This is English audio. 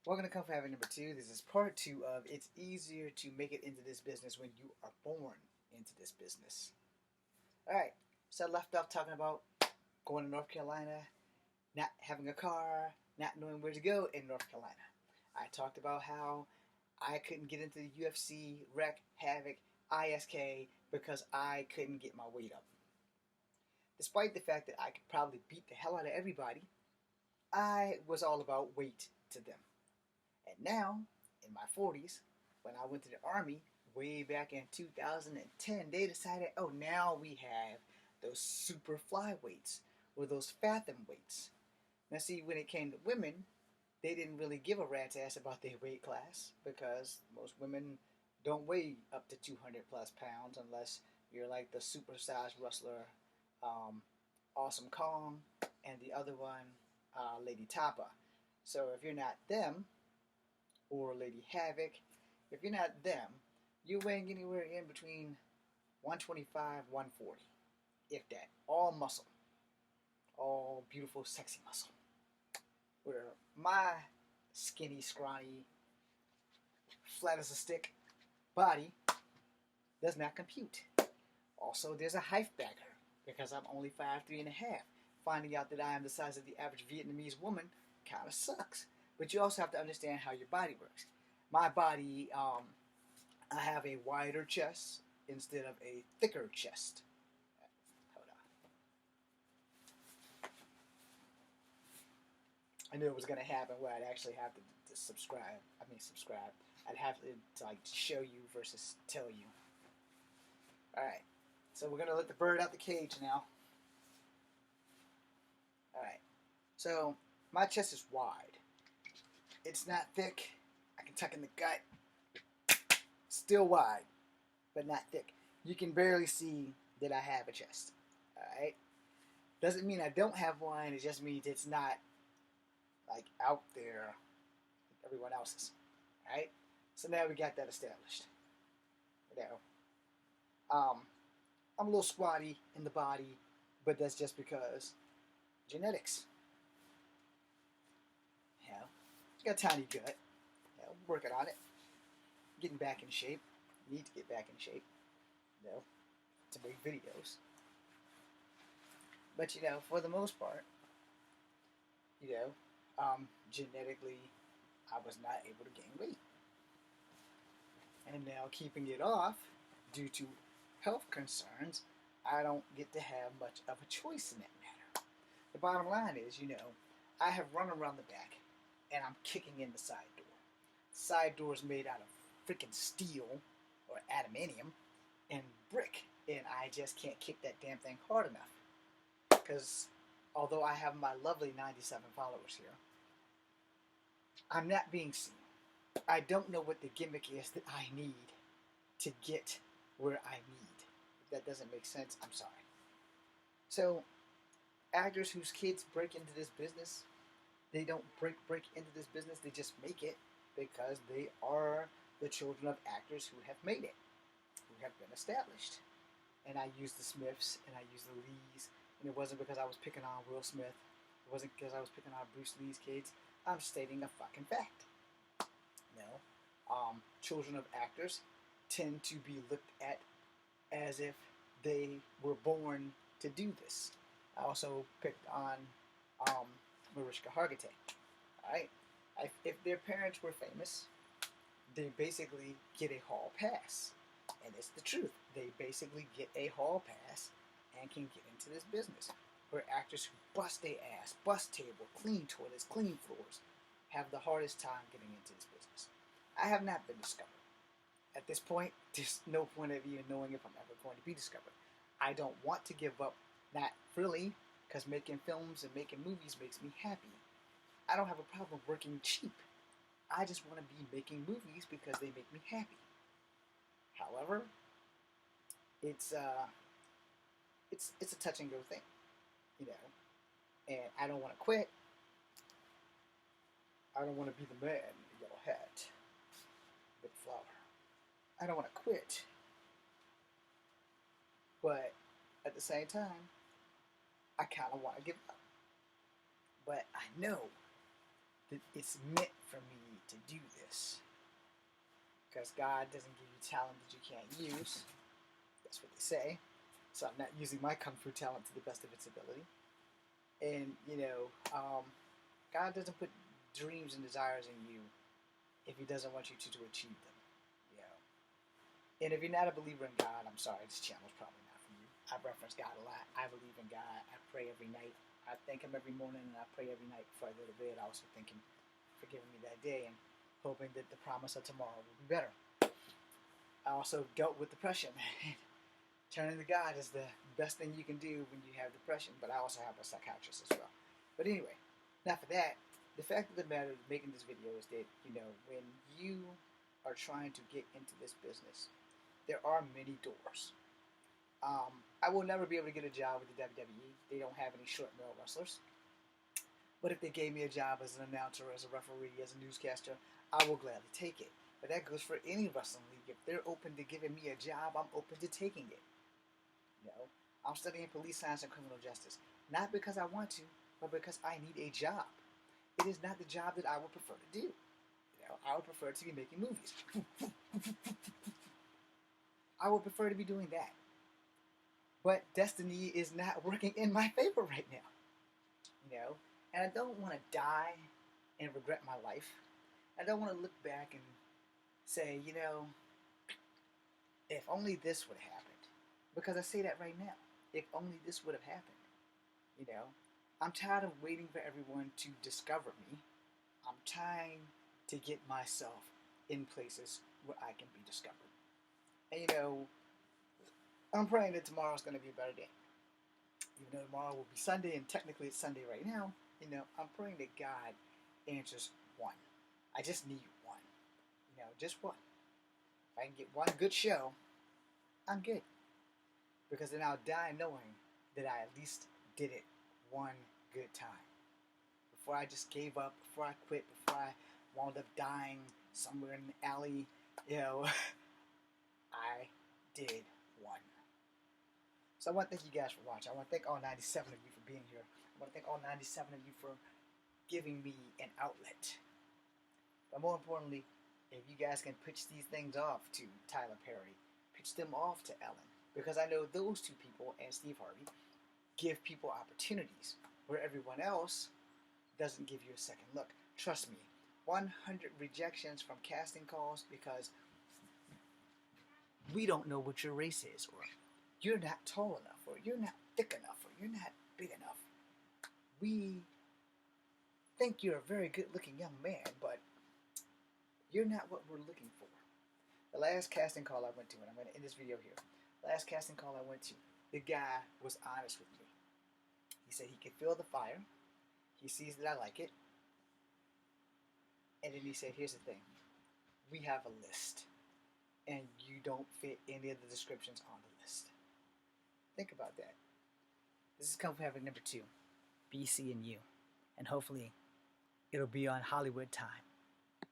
Welcome to Kung Fu Habit number 2. This is part 2 of It's Easier to Make It into This Business When You Are Born into This Business. Alright, so I left off talking about going to North Carolina, not having a car, not knowing where to go in North Carolina. I talked about how I couldn't get into the UFC, Rec, Havoc, ISK because I couldn't get my weight up. Despite the fact that I could probably beat the hell out of everybody, I was all about weight to them. And now, in my 40s, when I went to the Army way back in 2010, they decided, oh, now we have those super flyweights or those fathom weights. Now, see, when it came to women, they didn't really give a rat's ass about their weight class because most women don't weigh up to 200 plus pounds unless you're like the supersized wrestler, Awesome Kong, and the other one, Lady Tapa. So if you're not them, or Lady Havoc, if you're not them, you're weighing anywhere in between 125, 140, if that. All muscle. All beautiful, sexy muscle. Where my skinny, scrawny, flat as a stick body does not compute. Also, there's a height bagger, because I'm only 5'3 and a half. Finding out that I am the size of the average Vietnamese woman kind of sucks. But you also have to understand how your body works. My body, I have a wider chest instead of a thicker chest. Hold on. I knew it was going to happen where I'd actually have to subscribe. I'd have to like show you versus tell you. Alright. So we're going to let the bird out the cage now. Alright. So my chest is wide. It's not thick. I can tuck in the gut. Still wide, but not thick. You can barely see that I have a chest. Alright? Doesn't mean I don't have one. It just means it's not like out there like everyone else's. Alright? So now we got that established. You know. I'm a little squatty in the body, but that's just because genetics. Got a tiny gut. Working on it. Getting back in shape. Need to get back in shape. To make videos. But for the most part, genetically, I was not able to gain weight. And now keeping it off, due to health concerns, I don't get to have much of a choice in that matter. The bottom line is, I have run around the back, and I'm kicking in the side door. The side door is made out of freaking steel or aluminium and brick, and I just can't kick that damn thing hard enough. Because although I have my lovely 97 followers here, I'm not being seen. I don't know what the gimmick is that I need to get where I need. If that doesn't make sense, I'm sorry. So, actors whose kids break into this business, they don't break into this business, they just make it because they are the children of actors who have made it, who have been established. And I use the Smiths, and I use the Lees, and it wasn't because I was picking on Will Smith, it wasn't because I was picking on Bruce Lee's kids, I'm stating a fucking fact. Children of actors tend to be looked at as if they were born to do this. I also picked on Mariska Hargitay. Alright? If their parents were famous, they basically get a hall pass. And it's the truth. They basically get a hall pass and can get into this business. Where actors who bust their ass, bust table, clean toilets, clean floors, have the hardest time getting into this business. I have not been discovered. At this point, there's no point of even knowing if I'm ever going to be discovered. I don't want to give up, not really, because making films and making movies makes me happy. I don't have a problem working cheap. I just want to be making movies because they make me happy. However, it's a touch and go thing, and I don't want to quit. I don't want to be the man in the yellow hat, big flower. I don't want to quit, but at the same time, I kind of want to give up. But I know that it's meant for me to do this. Because God doesn't give you talent that you can't use. That's what they say. So I'm not using my kung fu talent to the best of its ability. And, God doesn't put dreams and desires in you if He doesn't want you to achieve them. And if you're not a believer in God, I'm sorry, this channel's probably not for you. I reference God a lot. I believe in God. I pray every night. I thank Him every morning, and I pray every night before I go to bed. I also thank Him for giving me that day and hoping that the promise of tomorrow will be better. I also dealt with depression. Turning to God is the best thing you can do when you have depression, but I also have a psychiatrist as well. But anyway, not for that. The fact of the matter of making this video is that, when you are trying to get into this business, there are many doors. I will never be able to get a job with the WWE. They don't have any short male wrestlers. But if they gave me a job as an announcer, as a referee, as a newscaster, I will gladly take it. But that goes for any wrestling league. If they're open to giving me a job, I'm open to taking it. I'm studying police science and criminal justice. Not because I want to, but because I need a job. It is not the job that I would prefer to do. I would prefer to be making movies. I would prefer to be doing that. But destiny is not working in my favor right now. And I don't want to die and regret my life. I don't want to look back and say, if only this would have happened. Because I say that right now. If only this would have happened. I'm tired of waiting for everyone to discover me. I'm trying to get myself in places where I can be discovered. And I'm praying that tomorrow's going to be a better day. Even though tomorrow will be Sunday, and technically it's Sunday right now, I'm praying that God answers one. I just need one. Just one. If I can get one good show, I'm good. Because then I'll die knowing that I at least did it one good time. Before I just gave up, before I quit, before I wound up dying somewhere in the alley, I did one. So I want to thank you guys for watching. I want to thank all 97 of you for being here. I want to thank all 97 of you for giving me an outlet. But more importantly, if you guys can pitch these things off to Tyler Perry, pitch them off to Ellen. Because I know those two people and Steve Harvey give people opportunities where everyone else doesn't give you a second look. Trust me, 100 rejections from casting calls because we don't know what your race is, or you're not tall enough, or you're not thick enough, or you're not big enough. We think you're a very good-looking young man, but you're not what we're looking for. The last casting call I went to, and I'm going to end this video here. Last casting call I went to, the guy was honest with me. He said he could feel the fire. He sees that I like it. And then he said, here's the thing. We have a list. And you don't fit any of the descriptions on the list. Think about that. This is Kung Fu Havoc number 2. B, C, and U. And hopefully, it'll be on Hollywood time.